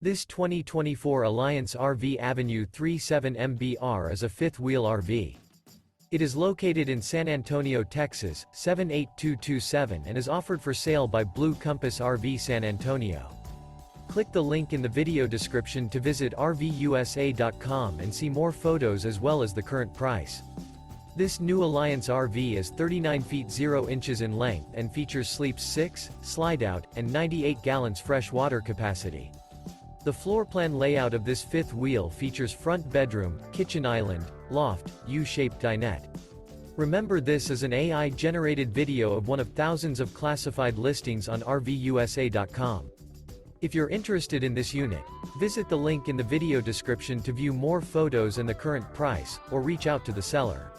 This 2024 Alliance RV Avenue 37MBR is a fifth-wheel RV. It is located in San Antonio, Texas, 78227 and is offered for sale by Blue Compass RV San Antonio. Click the link in the video description to visit RVUSA.com and see more photos as well as the current price. This new Alliance RV is 39 feet 0 inches in length and features sleeps 6, slide-out, and 98 gallons fresh water capacity. The floor plan layout of this fifth wheel features front bedroom, kitchen island, loft, U-shaped dinette. Remember, this is an AI-generated video of one of thousands of classified listings on RVUSA.com. If you're interested in this unit, visit the link in the video description to view more photos and the current price, or reach out to the seller.